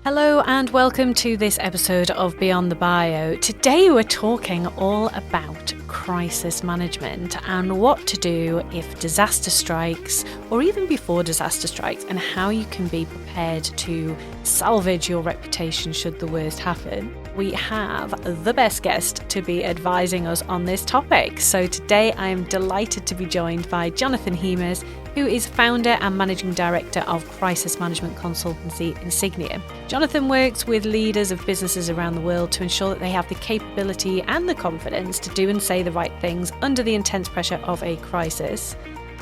Hello and welcome to this episode of Beyond the Bio. Today we're talking all about crisis management and what to do if disaster strikes or even before disaster strikes, and how you can be prepared to salvage your reputation should the worst happen. We have the best guest to be advising us on this topic. So today I am delighted to be joined by Jonathan Hemus, who is founder and managing director of crisis management consultancy Insignia. Jonathan works with leaders of businesses around the world to ensure that they have the capability and the confidence to do and say the right things under the intense pressure of a crisis.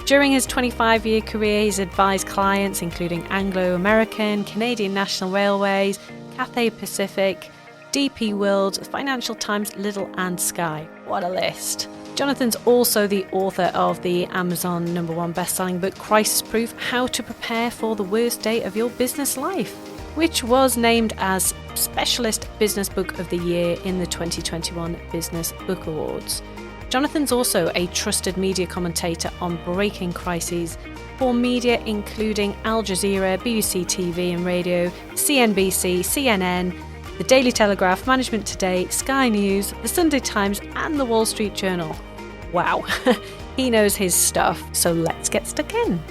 During his 25-year career, he's advised clients including Anglo-American, Canadian National Railways, Cathay Pacific, DP World, Financial Times, Lidl and Sky. What a list. Jonathan's also the author of the Amazon #1 best-selling book, Crisis Proof: How to Prepare for the Worst Day of Your Business Life, which was named as Specialist Business Book of the Year in the 2021 Business Book Awards. Jonathan's also a trusted media commentator on breaking crises for media including Al Jazeera, BBC TV and radio, CNBC, CNN, the Daily Telegraph, Management Today, Sky News, the Sunday Times and the Wall Street Journal. Wow, he knows his stuff, so let's get stuck in.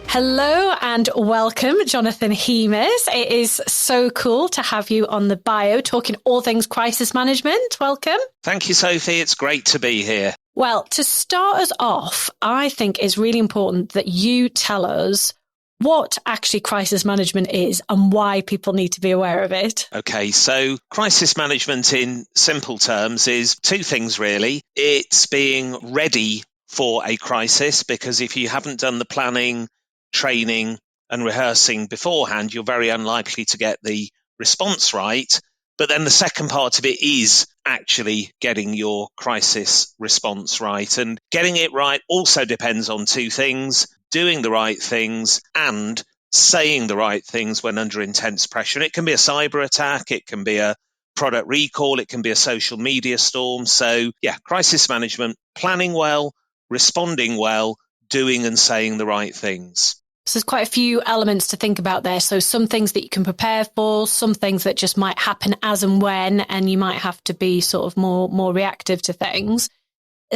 Hello and welcome, Jonathan Hemus. It is so cool to have you on the bio talking all things crisis management. Welcome. Thank you, Sophie. It's great to be here. Well, to start us off, I think it's really important that you tell us what actually crisis management is and why people need to be aware of it. Okay, so crisis management in simple terms is two things, really. It's being ready for a crisis, because if you haven't done the planning, training and rehearsing beforehand, you're very unlikely to get the response right. But then the second part of it is actually getting your crisis response right. And getting it right also depends on two things: doing the right things and saying the right things when under intense pressure. And it can be a cyber attack, it can be a product recall, it can be a social media storm. So crisis management, planning well, responding well, doing and saying the right things. So there's quite a few elements to think about there. So some things that you can prepare for, some things that just might happen as and when, and you might have to be sort of more reactive to things.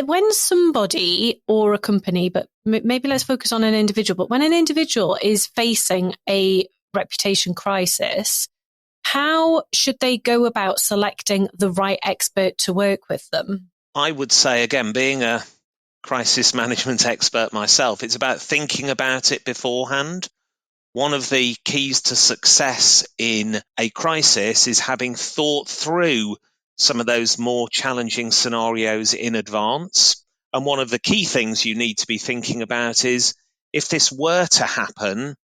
When somebody or a company, but maybe let's focus on an individual, but when an individual is facing a reputation crisis, how should they go about selecting the right expert to work with them? I would say, again, being a crisis management expert myself, it's about thinking about it beforehand. One of the keys to success in a crisis is having thought through some of those more challenging scenarios in advance. And one of the key things you need to be thinking about is, if this were to happen,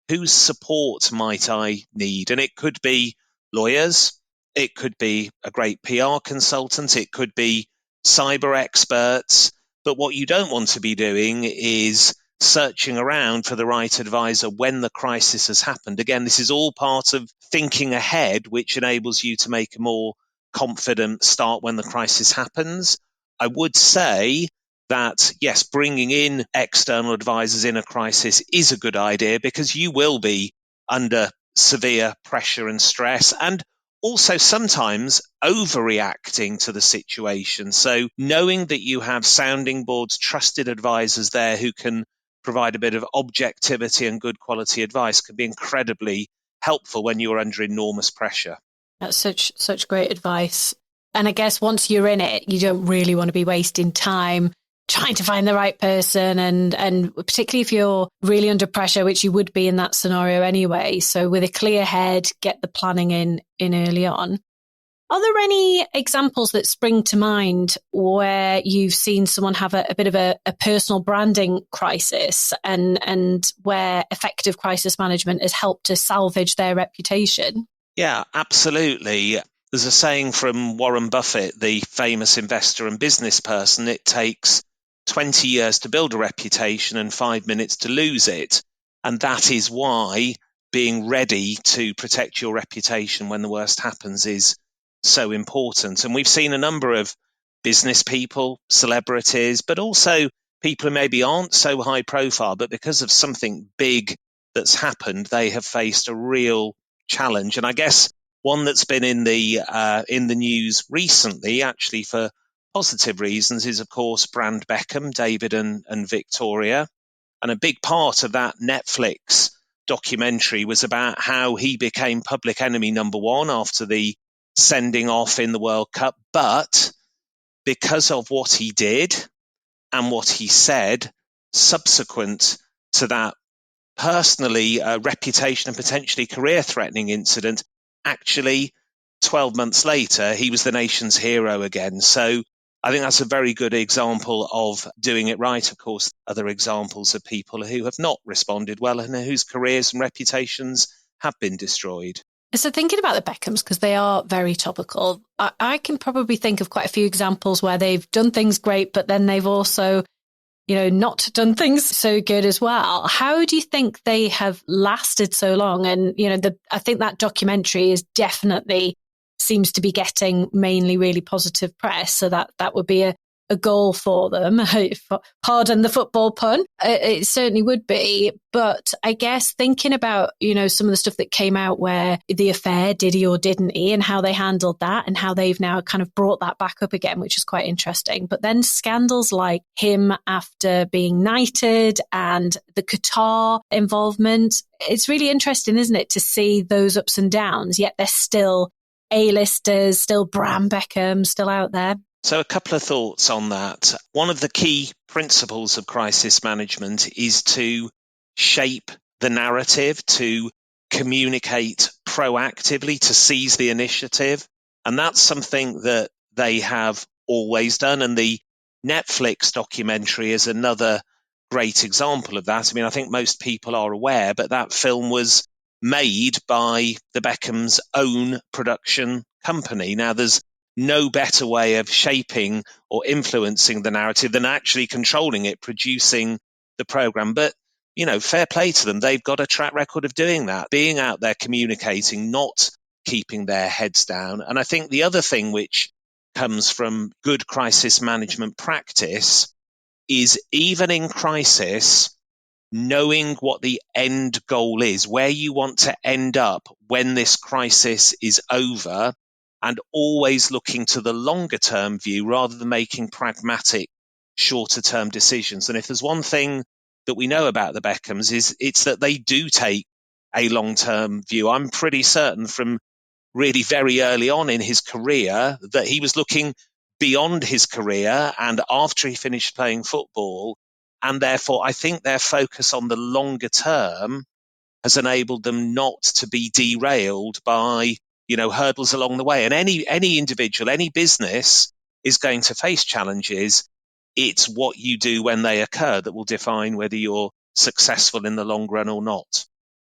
whose support might I need? And it could be lawyers, it could be a great PR consultant, it could be cyber experts. But what you don't want to be doing is searching around for the right advisor when the crisis has happened. Again, this is all part of thinking ahead, which enables you to make a more confident start when the crisis happens. I would say that, yes, bringing in external advisors in a crisis is a good idea, because you will be under severe pressure and stress, and also sometimes overreacting to the situation. So knowing that you have sounding boards, trusted advisors there who can provide a bit of objectivity and good quality advice can be incredibly helpful when you're under enormous pressure. That's such great advice. And I guess once you're in it, you don't really want to be wasting time trying to find the right person, and particularly if you're really under pressure, which you would be in that scenario anyway. So with a clear head, get the planning in early on. Are there any examples that spring to mind where you've seen someone have a bit of a personal branding crisis and where effective crisis management has helped to salvage their reputation? Yeah, absolutely. There's a saying from Warren Buffett, the famous investor and business person: it takes 20 years to build a reputation and 5 minutes to lose it. And that is why being ready to protect your reputation when the worst happens is so important. And we've seen a number of business people, celebrities, but also people who maybe aren't so high profile, but because of something big that's happened, they have faced a real challenge. And I guess one that's been in the news recently, actually for positive reasons, is of course Brand Beckham, David and Victoria. And a big part of that Netflix documentary was about how he became public enemy number one after the sending off in the World Cup. But because of what he did and what he said subsequent to that personally reputation and potentially career-threatening incident, actually 12 months later, he was the nation's hero again. So I think that's a very good example of doing it right. Of course, other examples of people who have not responded well and whose careers and reputations have been destroyed. So thinking about the Beckhams, because they are very topical, I can probably think of quite a few examples where they've done things great, but then they've also, not done things so good as well. How do you think they have lasted so long? And, I think that documentary is definitely seems to be getting mainly really positive press. So that would be a goal for them. Pardon the football pun. It certainly would be. But I guess thinking about, some of the stuff that came out where the affair, did he or didn't he, and how they handled that and how they've now kind of brought that back up again, which is quite interesting. But then scandals like him after being knighted and the Qatar involvement, it's really interesting, isn't it, to see those ups and downs, yet they're still A-listers, still Bram Beckham, still out there. So a couple of thoughts on that. One of the key principles of crisis management is to shape the narrative, to communicate proactively, to seize the initiative. And that's something that they have always done. And the Netflix documentary is another great example of that. I mean, I think most people are aware, but that film was made by the Beckhams' own production company. Now, there's no better way of shaping or influencing the narrative than actually controlling it, producing the program. But, fair play to them. They've got a track record of doing that, being out there communicating, not keeping their heads down. And I think the other thing which comes from good crisis management practice is, even in crisis, knowing what the end goal is, where you want to end up when this crisis is over, and always looking to the longer term view rather than making pragmatic shorter term decisions. And if there's one thing that we know about the Beckhams, it's that they do take a long term view. I'm pretty certain from really very early on in his career that he was looking beyond his career and after he finished playing football. And therefore, I think their focus on the longer term has enabled them not to be derailed by hurdles along the way. And any individual, any business is going to face challenges. It's what you do when they occur that will define whether you're successful in the long run or not.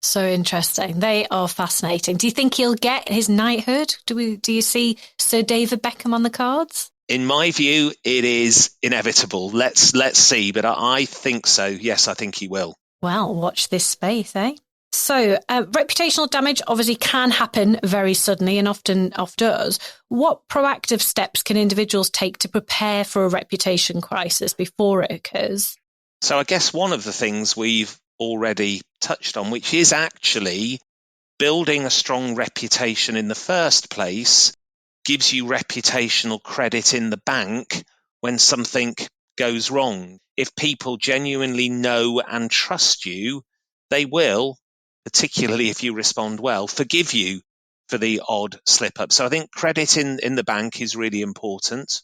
So interesting. They are fascinating. Do you think he'll get his knighthood? Do you see Sir David Beckham on the cards? In my view, it is inevitable. Let's see. But I think so. Yes, I think he will. Well, watch this space, eh? So reputational damage obviously can happen very suddenly and often does. What proactive steps can individuals take to prepare for a reputation crisis before it occurs? So I guess one of the things we've already touched on, which is actually building a strong reputation in the first place, gives you reputational credit in the bank when something goes wrong. If people genuinely know and trust you, they will, particularly if you respond well, forgive you for the odd slip up. So I think credit in the bank is really important.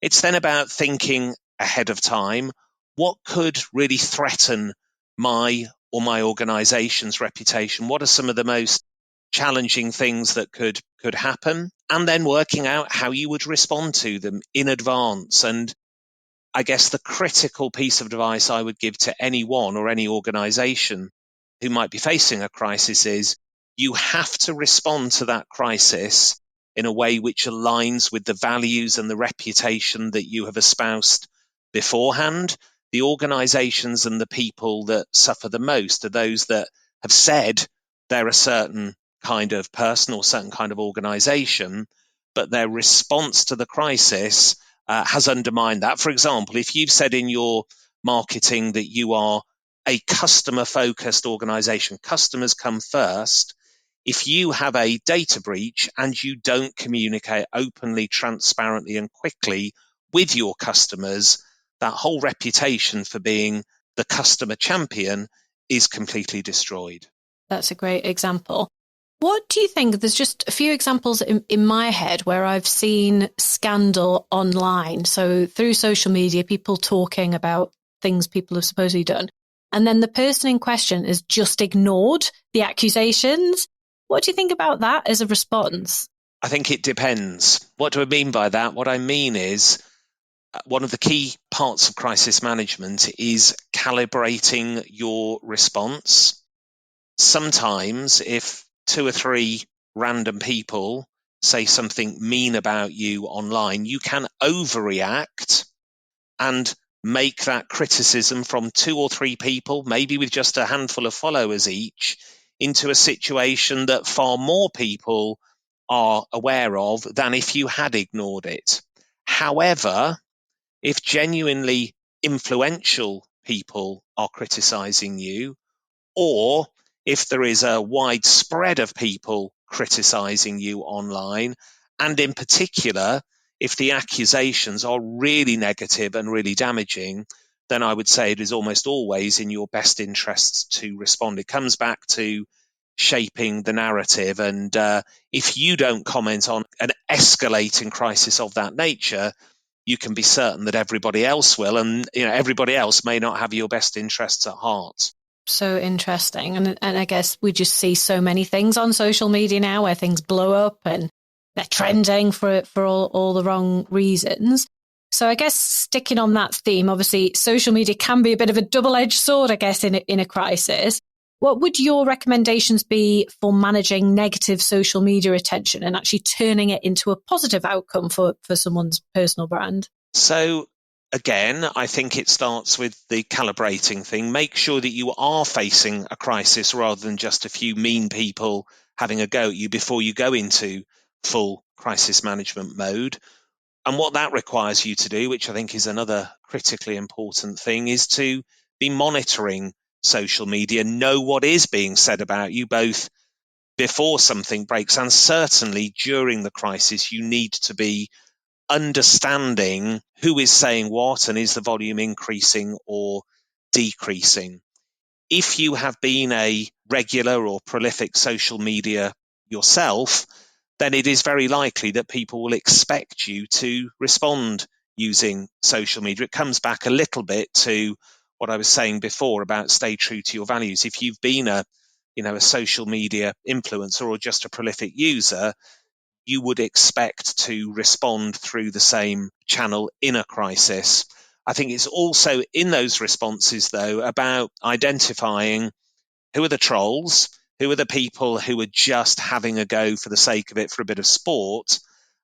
It's then about thinking ahead of time. What could really threaten my or my organization's reputation? What are some of the most challenging things that could happen? And then working out how you would respond to them in advance. And I guess the critical piece of advice I would give to anyone or any organization who might be facing a crisis is, you have to respond to that crisis in a way which aligns with the values and the reputation that you have espoused beforehand. The organizations and the people that suffer the most are those that have said they're a certain kind of person or certain kind of organization, but their response to the crisis has undermined that. For example, if you've said in your marketing that you are a customer-focused organization, customers come first. if you have a data breach and you don't communicate openly, transparently, and quickly with your customers, that whole reputation for being the customer champion is completely destroyed. That's a great example. What do you think? There's just a few examples in my head where I've seen scandal online. So through social media, people talking about things people have supposedly done. And then the person in question has just ignored the accusations. What do you think about that as a response? I think it depends. What do I mean by that? What I mean is one of the key parts of crisis management is calibrating your response. Sometimes if 2 or 3 random people say something mean about you online, you can overreact and make that criticism from 2 or 3 people, maybe with just a handful of followers each, into a situation that far more people are aware of than if you had ignored it. However, if genuinely influential people are criticizing you, or if there is a wide spread of people criticizing you online, and in particular, if the accusations are really negative and really damaging, then I would say it is almost always in your best interests to respond. It comes back to shaping the narrative. And if you don't comment on an escalating crisis of that nature, you can be certain that everybody else will. And everybody else may not have your best interests at heart. So interesting. And I guess we just see so many things on social media now where things blow up and they're trending for all the wrong reasons. So I guess sticking on that theme, obviously social media can be a bit of a double-edged sword, I guess, in a crisis. What would your recommendations be for managing negative social media attention and actually turning it into a positive outcome for someone's personal brand? So again, I think it starts with the calibrating thing. Make sure that you are facing a crisis rather than just a few mean people having a go at you before you go into full crisis management mode. And what that requires you to do, which I think is another critically important thing, is to be monitoring social media, know what is being said about you, both before something breaks and certainly during the crisis. You need to be understanding who is saying what and is the volume increasing or decreasing. If you have been a regular or prolific social media yourself, then it is very likely that people will expect you to respond using social media. It comes back a little bit to what I was saying before about stay true to your values. If you've been a social media influencer or just a prolific user, you would expect to respond through the same channel in a crisis. I think it's also in those responses, though, about identifying who are the trolls, who are the people who are just having a go for the sake of it for a bit of sport,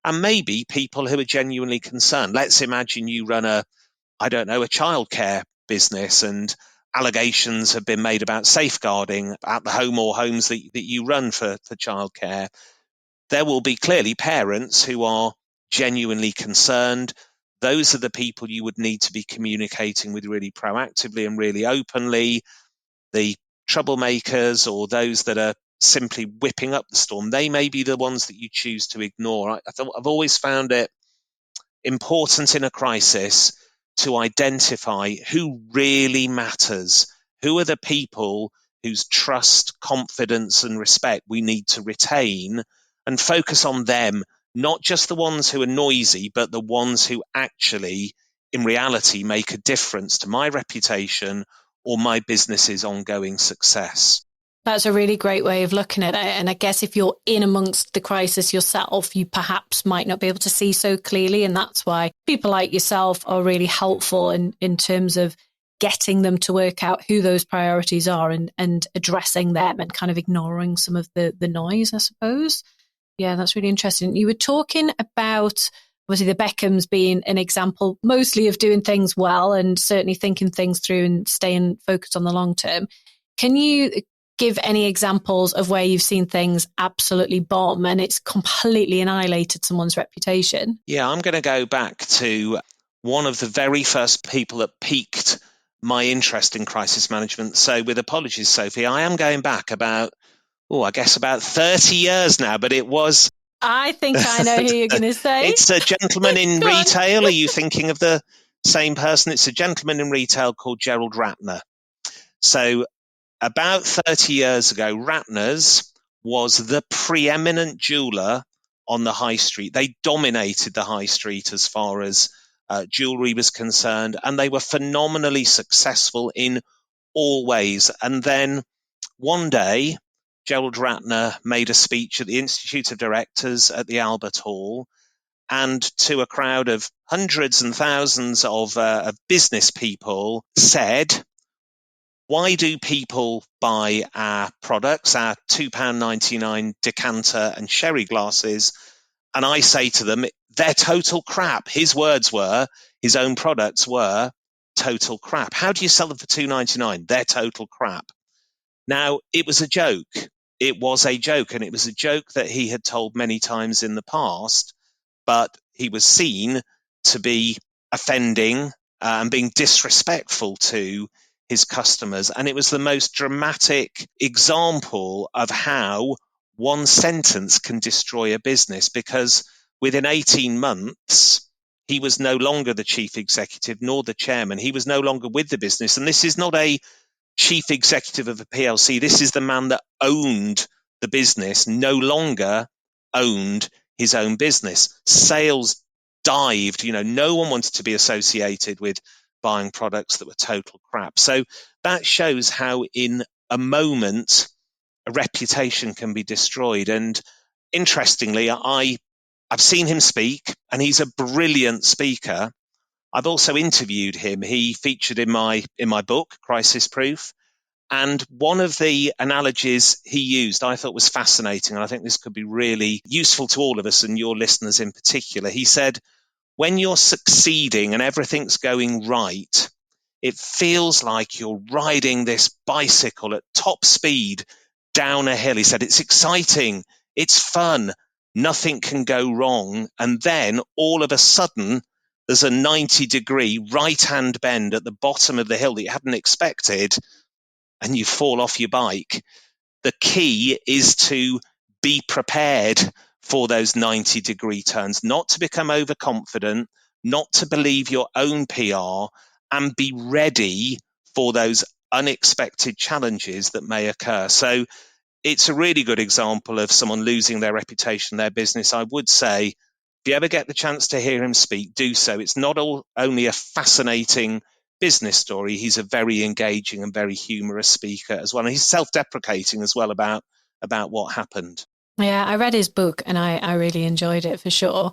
and maybe people who are genuinely concerned. Let's imagine you run a childcare business and allegations have been made about safeguarding at the home or homes that you run for childcare. There will be clearly parents who are genuinely concerned. Those are the people you would need to be communicating with really proactively and really openly. The troublemakers or those that are simply whipping up the storm, they may be the ones that you choose to ignore. I've always found it important in a crisis to identify who really matters. Who are the people whose trust, confidence, and respect we need to retain, and focus on them, not just the ones who are noisy, but the ones who actually, in reality, make a difference to my reputation or my business's ongoing success. That's a really great way of looking at it. And I guess if you're in amongst the crisis yourself, you perhaps might not be able to see so clearly. And that's why people like yourself are really helpful in terms of getting them to work out who those priorities are and addressing them and kind of ignoring some of the noise, I suppose. Yeah, that's really interesting. You were talking about, obviously, the Beckhams being an example mostly of doing things well and certainly thinking things through and staying focused on the long term. Can you give any examples of where you've seen things absolutely bomb and it's completely annihilated someone's reputation? Yeah, I'm going to go back to one of the very first people that piqued my interest in crisis management. So with apologies, Sophie, I am going back about I guess about 30 years now, but it was... I think I know who you're going to say. It's a gentleman in Go on. retail. Are you thinking of the same person? It's a gentleman in retail called Gerald Ratner. So about 30 years ago, Ratner's was the preeminent jeweler on the high street. They dominated the high street as far as jewelry was concerned, and they were phenomenally successful in all ways. And then one day, Gerald Ratner made a speech at the Institute of Directors at the Albert Hall, and to a crowd of hundreds and thousands of business people said, why do people buy our products, our £2.99 decanter and sherry glasses? And I say to them, they're total crap. His words were, his own products were total crap. How do you sell them for £2.99? They're total crap. Now, it was a joke. It was a joke, and it was a joke that he had told many times in the past, but he was seen to be offending and being disrespectful to his customers. And it was the most dramatic example of how one sentence can destroy a business, because within 18 months, he was no longer the chief executive nor the chairman. He was no longer with the business. And this is not a chief executive of a PLC. This is the man that owned the business, no longer owned his own business. Sales dived. No one wanted to be associated with buying products that were total crap. So that shows how in a moment a reputation can be destroyed. And interestingly, I've seen him speak, and he's a brilliant speaker. I've also interviewed him. He featured in my book, Crisis Proof. And one of the analogies he used I thought was fascinating, and I think this could be really useful to all of us and your listeners in particular. He said, when you're succeeding and everything's going right, it feels like you're riding this bicycle at top speed down a hill. He said, it's exciting, it's fun, nothing can go wrong. And then all of a sudden, there's a 90-degree right-hand bend at the bottom of the hill that you hadn't expected, and you fall off your bike. The key is to be prepared for those 90-degree turns, not to become overconfident, not to believe your own PR, and be ready for those unexpected challenges that may occur. So it's a really good example of someone losing their reputation, their business. I would say, if you ever get the chance to hear him speak, do so. It's not only a fascinating business story, he's a very engaging and very humorous speaker as well. And he's self-deprecating as well about what happened. Yeah, I read his book and I really enjoyed it for sure.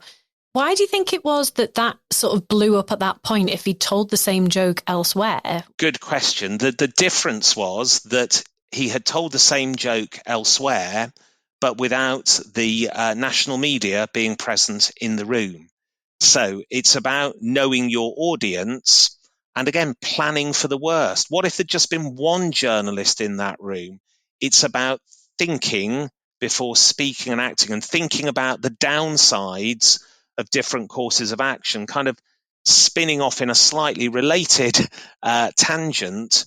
Why do you think it was that sort of blew up at that point if he told the same joke elsewhere? Good question. The difference was that he had told the same joke elsewhere, but without the national media being present in the room. So it's about knowing your audience and, again, planning for the worst. What if there'd just been one journalist in that room? It's about thinking before speaking and acting, and thinking about the downsides of different courses of action, kind of spinning off in a slightly related tangent.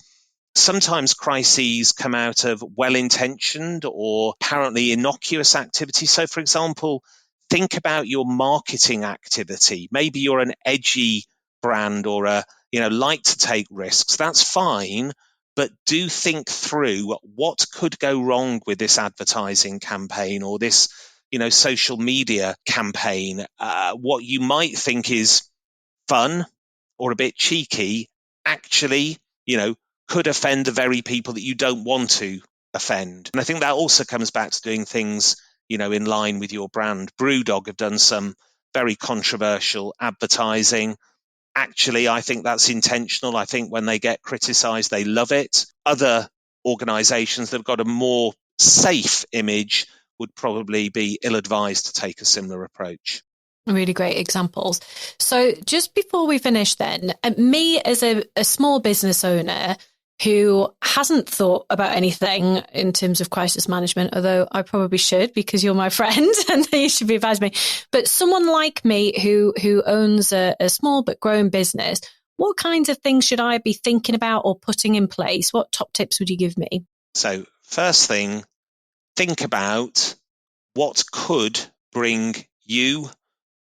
Sometimes crises come out of well-intentioned or apparently innocuous activity. So, for example, think about your marketing activity. Maybe you're an edgy brand or like to take risks. That's fine, but do think through what could go wrong with this advertising campaign or this, social media campaign. What you might think is fun or a bit cheeky, actually, could offend the very people that you don't want to offend. And I think that also comes back to doing things, in line with your brand. Brewdog have done some very controversial advertising. Actually, I think that's intentional. I think when they get criticized, they love it. Other organizations that have got a more safe image would probably be ill-advised to take a similar approach. Really great examples. So just before we finish then, me as a small business owner who hasn't thought about anything in terms of crisis management, although I probably should because you're my friend and you should be advising me. But someone like me who owns a small but growing business, what kinds of things should I be thinking about or putting in place? What top tips would you give me? So first thing, think about what could bring you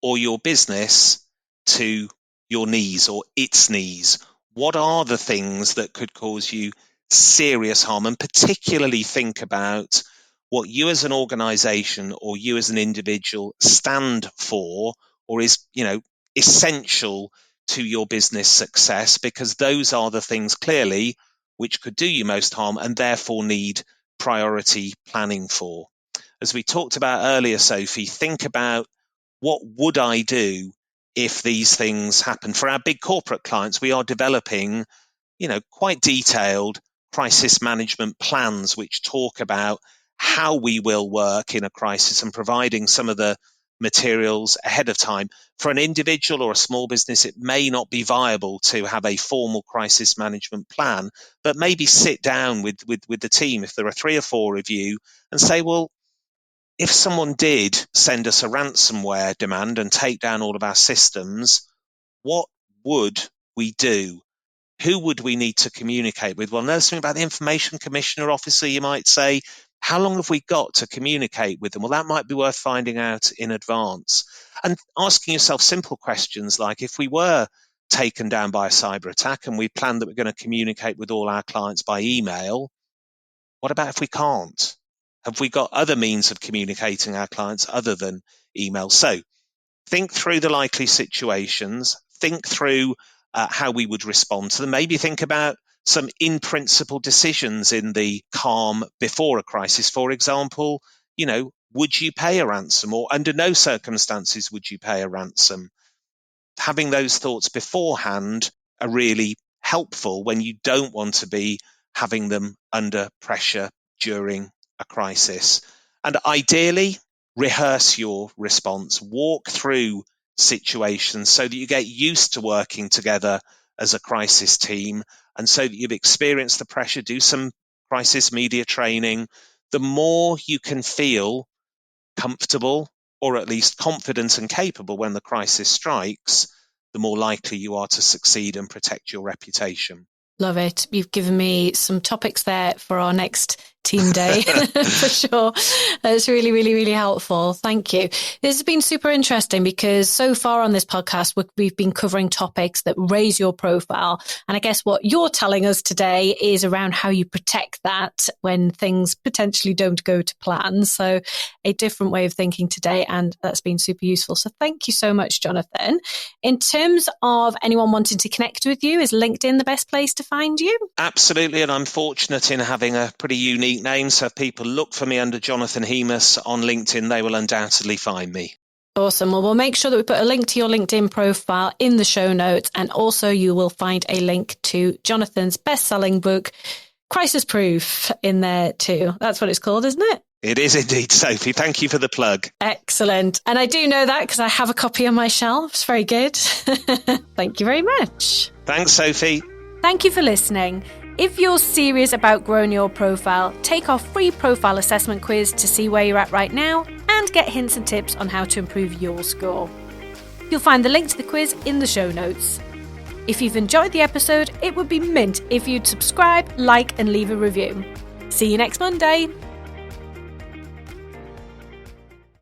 or your business to your knees or its knees. What are the things that could cause you serious harm? And particularly think about what you as an organization or you as an individual stand for, or is, essential to your business success, because those are the things clearly which could do you most harm and therefore need priority planning for. As we talked about earlier, Sophie, think about, what would I do if these things happen? For our big corporate clients, we are developing, quite detailed crisis management plans which talk about how we will work in a crisis and providing some of the materials ahead of time. For an individual or a small business, it may not be viable to have a formal crisis management plan, but maybe sit down with the team, if there are 3 or 4 of you, and say, well, if someone did send us a ransomware demand and take down all of our systems, what would we do? Who would we need to communicate with? Well, know something about the Information Commissioner officer, you might say. How long have we got to communicate with them? Well, that might be worth finding out in advance. And asking yourself simple questions like, if we were taken down by a cyber attack and we planned that we're going to communicate with all our clients by email, what about if we can't? Have we got other means of communicating our clients other than email? So think through the likely situations, think through how we would respond to them. Maybe think about some in-principle decisions in the calm before a crisis. For example, would you pay a ransom, or under no circumstances would you pay a ransom? Having those thoughts beforehand are really helpful when you don't want to be having them under pressure during a crisis. And ideally, rehearse your response, walk through situations so that you get used to working together as a crisis team, and so that you've experienced the pressure. Do some crisis media training. The more you can feel comfortable, or at least confident and capable when the crisis strikes, the more likely you are to succeed and protect your reputation. Love it. You've given me some topics there for our next team day for sure. That's really, really, really helpful. Thank you. This has been super interesting because so far on this podcast, we've been covering topics that raise your profile. And I guess what you're telling us today is around how you protect that when things potentially don't go to plan. So a different way of thinking today, and that's been super useful. So thank you so much, Jonathan. In terms of anyone wanting to connect with you, is LinkedIn the best place to find you? Absolutely. And I'm fortunate in having a pretty unique name. So if people look for me under Jonathan Hemus on LinkedIn, they will undoubtedly find me. Awesome. Well, we'll make sure that we put a link to your LinkedIn profile in the show notes. And also you will find a link to Jonathan's best-selling book, Crisis Proof, in there too. That's what it's called, isn't it? It is indeed, Sophie. Thank you for the plug. Excellent. And I do know that because I have a copy on my shelf. It's very good. Thank you very much. Thanks, Sophie. Thank you for listening. If you're serious about growing your profile, take our free profile assessment quiz to see where you're at right now and get hints and tips on how to improve your score. You'll find the link to the quiz in the show notes. If you've enjoyed the episode, it would be mint if you'd subscribe, like, and leave a review. See you next Monday.